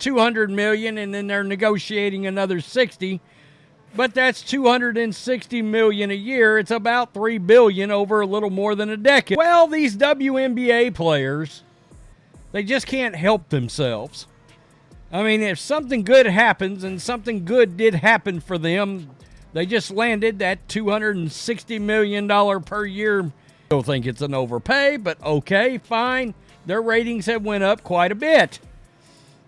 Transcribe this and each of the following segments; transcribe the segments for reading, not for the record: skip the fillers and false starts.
$200 million, and then they're negotiating another 60. But that's $260 million a year. It's about $3 billion over a little more than a decade. Well, these WNBA players, they just can't help themselves. I mean, if something good happens, and something good did happen for them, they just landed that $260 million per year. I don't think it's an overpay, but okay, fine. Their ratings have went up quite a bit.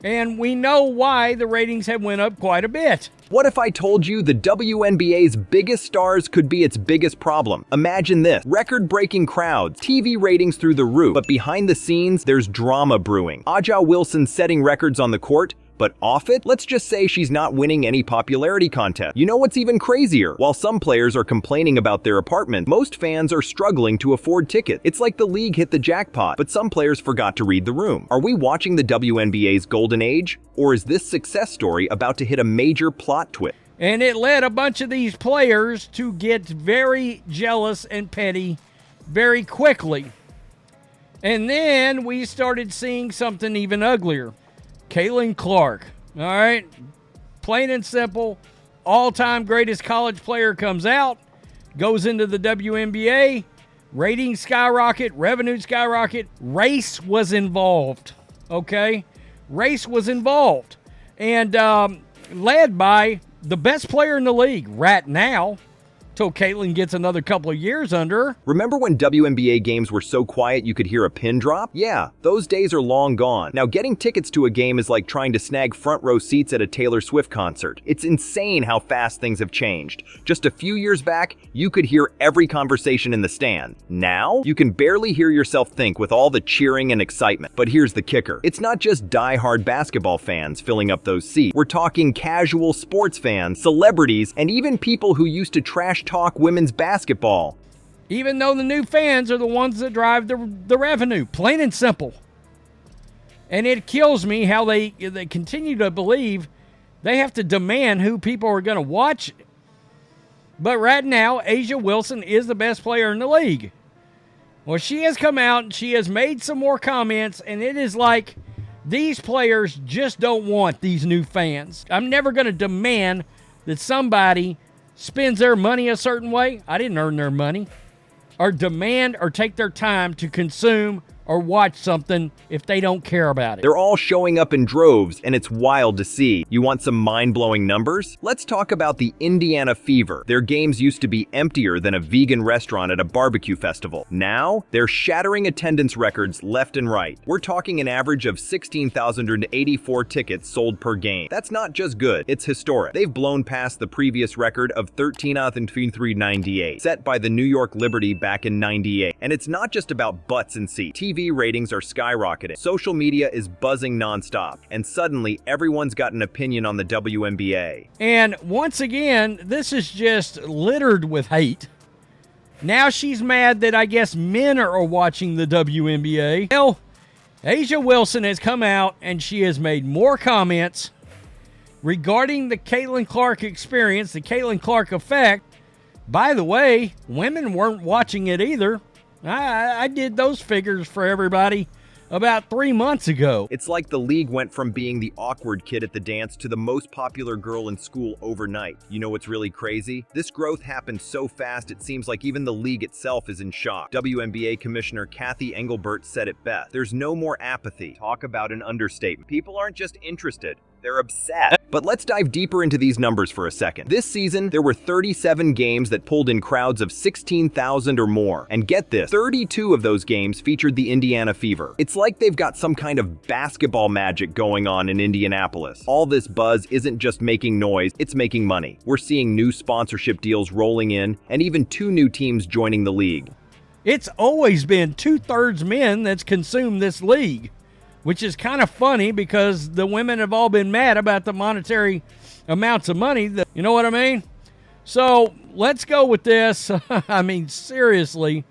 And we know why the ratings have went up quite a bit. What if I told you the WNBA's biggest stars could be its biggest problem? Imagine this: record-breaking crowds, TV ratings through the roof, but behind the scenes, there's drama brewing. Aja Wilson setting records on the court, but off it, let's just say she's not winning any popularity contest. You know what's even crazier? While some players are complaining about their apartment, most fans are struggling to afford tickets. It's like the league hit the jackpot, but some players forgot to read the room. Are we watching the WNBA's golden age? Or is this success story about to hit a major plot twist? And it led a bunch of these players to get very jealous and petty very quickly. And then we started seeing something even uglier. Caitlyn Clark, all right? Plain and simple, all-time greatest college player comes out, goes into the WNBA, ratings skyrocket, revenue skyrocket. Race was involved, okay? Race was involved. And led by the best player in the league right now, till Caitlyn gets another couple of years under her. Remember when WNBA games were so quiet you could hear a pin drop? Yeah, those days are long gone. Now getting tickets to a game is like trying to snag front row seats at a Taylor Swift concert. It's insane how fast things have changed. Just a few years back, you could hear every conversation in the stand. Now, you can barely hear yourself think with all the cheering and excitement. But here's the kicker. It's not just die-hard basketball fans filling up those seats. We're talking casual sports fans, celebrities, and even people who used to trash talk women's basketball. Even though the new fans are the ones that drive the revenue, plain and simple. And it kills me how they continue to believe they have to demand who people are going to watch. But right now, Aja Wilson is the best player in the league. Well, she has come out and she has made some more comments, and it is like these players just don't want these new fans. I'm never going to demand that somebody spends their money a certain way. I didn't earn their money. Or demand or take their time to consume or watch something if they don't care about it. They're all showing up in droves, and it's wild to see. You want some mind-blowing numbers? Let's talk about the Indiana Fever. Their games used to be emptier than a vegan restaurant at a barbecue festival. Now, they're shattering attendance records left and right. We're talking an average of 16,084 tickets sold per game. That's not just good, it's historic. They've blown past the previous record of 13,398, set by the New York Liberty back in '98. And it's not just about butts and seats. TV ratings are skyrocketing. Social media is buzzing nonstop. And suddenly, everyone's got an opinion on the WNBA. And once again, this is just littered with hate. Now she's mad that I guess men are watching the WNBA. Well, Aja Wilson has come out and she has made more comments regarding the Caitlyn Clark experience, the Caitlyn Clark effect. By the way, women weren't watching it either. I did those figures for everybody about 3 months ago. It's like the league went from being the awkward kid at the dance to the most popular girl in school overnight. You know what's really crazy? This growth happened so fast it seems like even the league itself is in shock. WNBA Commissioner Kathy Engelbert said it best. There's no more apathy. Talk about an understatement. People aren't just interested. They're obsessed. But let's dive deeper into these numbers for a second. This season, there were 37 games that pulled in crowds of 16,000 or more. And get this, 32 of those games featured the Indiana Fever. It's like they've got some kind of basketball magic going on in Indianapolis. All this buzz isn't just making noise, it's making money. We're seeing new sponsorship deals rolling in, and even 2 new teams joining the league. It's always been 2/3 men that's consumed this league, which is kind of funny because the women have all been mad about the monetary amounts of money. You know what I mean? So let's go with this. I mean, seriously.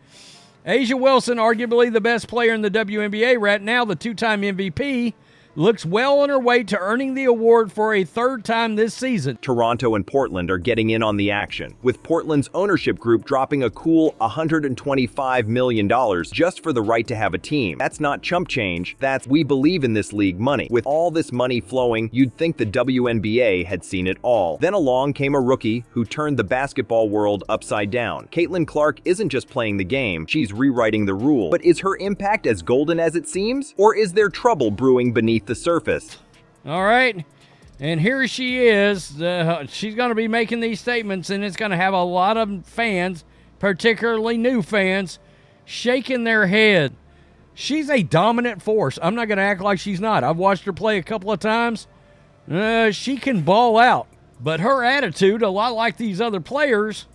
Aja Wilson, arguably the best player in the WNBA right now, the 2-time MVP, looks well on her way to earning the award for a third time this season. Toronto and Portland are getting in on the action, with Portland's ownership group dropping a cool $125 million just for the right to have a team. That's not chump change, that's "we believe in this league" money. With all this money flowing, you'd think the WNBA had seen it all. Then along came a rookie who turned the basketball world upside down. Caitlyn Clark isn't just playing the game, she's rewriting the rule. But is her impact as golden as it seems? Or is there trouble brewing beneath the surface? All right, and here she is. She's going to be making these statements, and it's going to have a lot of fans, particularly new fans, shaking their head. She's a dominant force. I'm not going to act like she's not. I've watched her play a couple of times. She can ball out, but her attitude, a lot like these other players,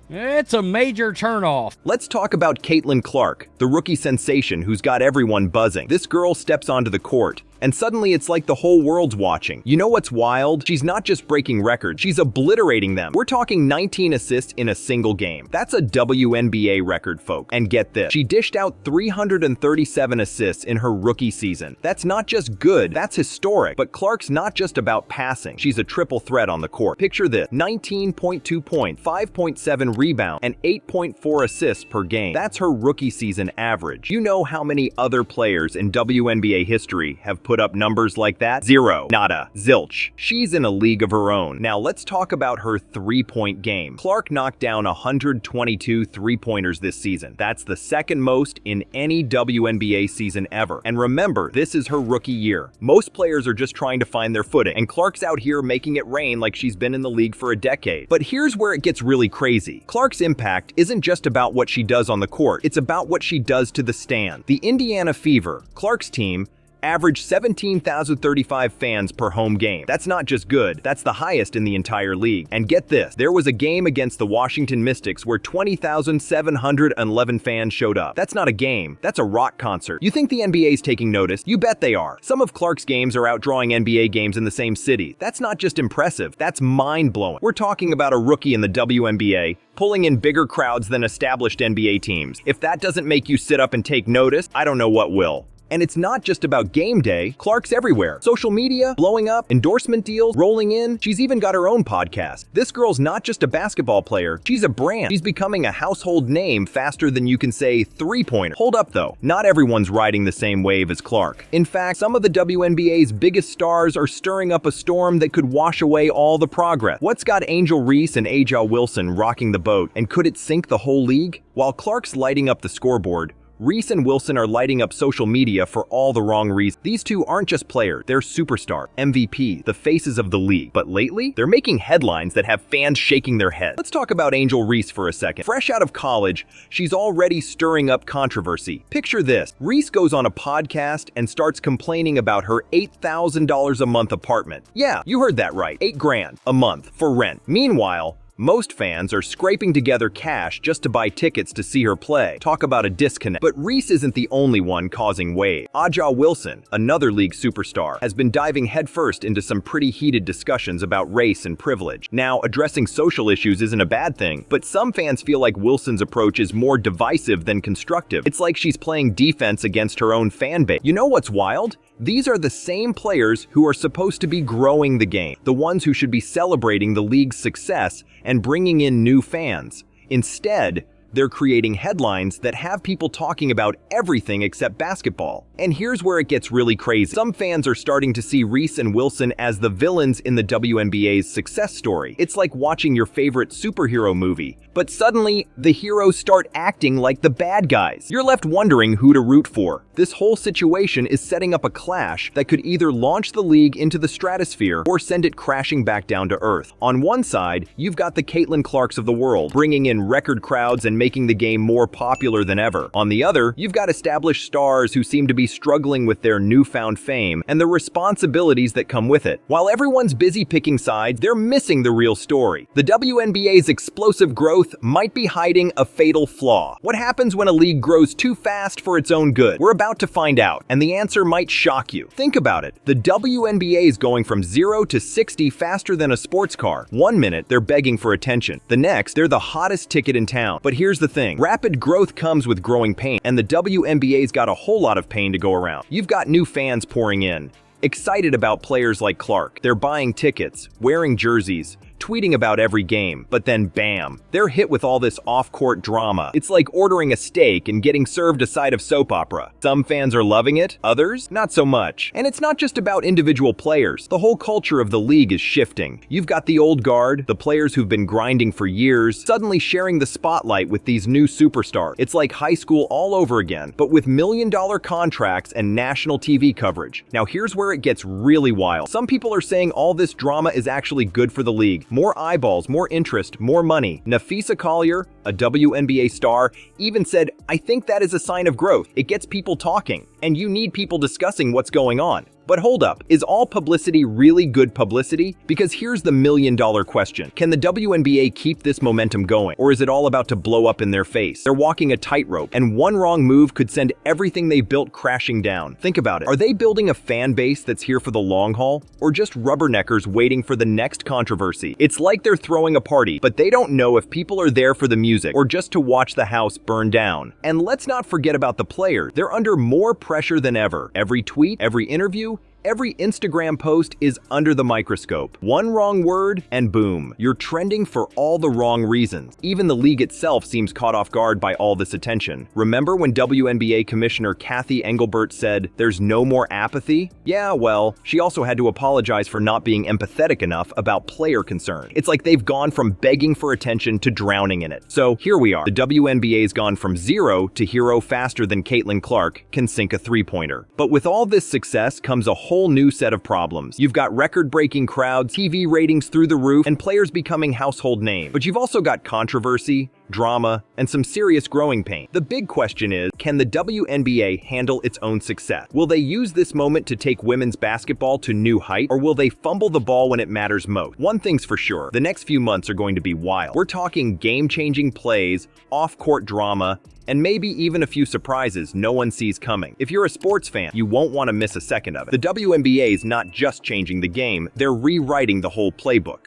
it's a major turnoff. Let's talk about Caitlyn Clark, the rookie sensation who's got everyone buzzing. This girl steps onto the court, and suddenly it's like the whole world's watching. You know what's wild? She's not just breaking records, she's obliterating them. We're talking 19 assists in a single game. That's a WNBA record, folks. And get this, she dished out 337 assists in her rookie season. That's not just good, that's historic. But Clark's not just about passing. She's a triple threat on the court. Picture this, 19.2 points, 5.7 rebounds, and 8.4 assists per game. That's her rookie season average. You know how many other players in WNBA history have put up numbers like that? Zero. Nada. Zilch. She's in a league of her own. Now let's talk about her three-point game. Clark knocked down 122 three-pointers this season. That's the second most in any WNBA season ever. And remember, this is her rookie year. Most players are just trying to find their footing, and Clark's out here making it rain like she's been in the league for a decade. But here's where it gets really crazy. Clark's impact isn't just about what she does on the court, it's about what she does to the stand. The Indiana Fever, Clark's team, averaged 17,035 fans per home game. That's not just good, that's the highest in the entire league. And get this, there was a game against the Washington Mystics where 20,711 fans showed up. That's not a game, that's a rock concert. You think the NBA's taking notice? You bet they are. Some of Clark's games are outdrawing NBA games in the same city. That's not just impressive, that's mind-blowing. We're talking about a rookie in the WNBA pulling in bigger crowds than established NBA teams. If that doesn't make you sit up and take notice, I don't know what will. And it's not just about game day. Clark's everywhere. Social media, blowing up, endorsement deals, rolling in. She's even got her own podcast. This girl's not just a basketball player, she's a brand. She's becoming a household name faster than you can say three-pointer. Hold up though, not everyone's riding the same wave as Clark. In fact, some of the WNBA's biggest stars are stirring up a storm that could wash away all the progress. What's got Angel Reese and Aja Wilson rocking the boat, and could it sink the whole league? While Clark's lighting up the scoreboard, Reese and Wilson are lighting up social media for all the wrong reasons. These two aren't just players, they're superstars, MVP, the faces of the league. But lately, they're making headlines that have fans shaking their heads. Let's talk about Angel Reese for a second. Fresh out of college, she's already stirring up controversy. Picture this, Reese goes on a podcast and starts complaining about her $8,000 a month apartment. Yeah, you heard that right, $8,000 a month for rent. Meanwhile, most fans are scraping together cash just to buy tickets to see her play. Talk about a disconnect. But Reese isn't the only one causing waves. Aja Wilson, another league superstar, has been diving headfirst into some pretty heated discussions about race and privilege. Now, addressing social issues isn't a bad thing, but some fans feel like Wilson's approach is more divisive than constructive. It's like she's playing defense against her own fan base. You know what's wild? These are the same players who are supposed to be growing the game, the ones who should be celebrating the league's success and bringing in new fans. Instead, they're creating headlines that have people talking about everything except basketball. And here's where it gets really crazy. Some fans are starting to see Reese and Wilson as the villains in the WNBA's success story. It's like watching your favorite superhero movie, but suddenly the heroes start acting like the bad guys. You're left wondering who to root for. This whole situation is setting up a clash that could either launch the league into the stratosphere or send it crashing back down to earth. On one side, you've got the Caitlyn Clarks of the world, bringing in record crowds and making the game more popular than ever. On the other, you've got established stars who seem to be struggling with their newfound fame and the responsibilities that come with it. While everyone's busy picking sides, they're missing the real story. The WNBA's explosive growth might be hiding a fatal flaw. What happens when a league grows too fast for its own good? We're about to find out, and the answer might shock you. Think about it. The WNBA is going from 0 to 60 faster than a sports car. 1 minute, they're begging for attention. The next, they're the hottest ticket in town. But here's the thing. Rapid growth comes with growing pain, and the WNBA's got a whole lot of pain to go around. You've got new fans pouring in, Excited about players like Clark. They're buying tickets, wearing jerseys, tweeting about every game, but then bam, they're hit with all this off-court drama. It's like ordering a steak and getting served a side of soap opera. Some fans are loving it, others, not so much. And it's not just about individual players. The whole culture of the league is shifting. You've got the old guard, the players who've been grinding for years, suddenly sharing the spotlight with these new superstars. It's like high school all over again, but with million-dollar contracts and national TV coverage. Now here's where it gets really wild. Some people are saying all this drama is actually good for the league. More eyeballs, more interest, more money. Nafisa Collier, a WNBA star, even said, "I think that is a sign of growth. It gets people talking, and you need people discussing what's going on." But hold up, is all publicity really good publicity? Because here's the million-dollar question. Can the WNBA keep this momentum going? Or is it all about to blow up in their face? They're walking a tightrope, and one wrong move could send everything they've built crashing down. Think about it. Are they building a fan base that's here for the long haul? Or just rubberneckers waiting for the next controversy? It's like they're throwing a party, but they don't know if people are there for the music or just to watch the house burn down. And let's not forget about the players. They're under more pressure than ever. Every tweet, every interview, every Instagram post is under the microscope. One wrong word, and boom, you're trending for all the wrong reasons. Even the league itself seems caught off guard by all this attention. Remember when WNBA Commissioner Kathy Engelbert said, "There's no more apathy"? Yeah, well, she also had to apologize for not being empathetic enough about player concern. It's like they've gone from begging for attention to drowning in it. So here we are. The WNBA's gone from zero to hero faster than Caitlyn Clark can sink a three-pointer. But with all this success comes a whole new set of problems. You've got record-breaking crowds, TV ratings through the roof, and players becoming household names. But you've also got controversy, drama, and some serious growing pain. The big question is, can the WNBA handle its own success? Will they use this moment to take women's basketball to new heights, or will they fumble the ball when it matters most? One thing's for sure, the next few months are going to be wild. We're talking game-changing plays, off-court drama, and maybe even a few surprises no one sees coming. If you're a sports fan, you won't want to miss a second of it. The WNBA is not just changing the game, they're rewriting the whole playbook.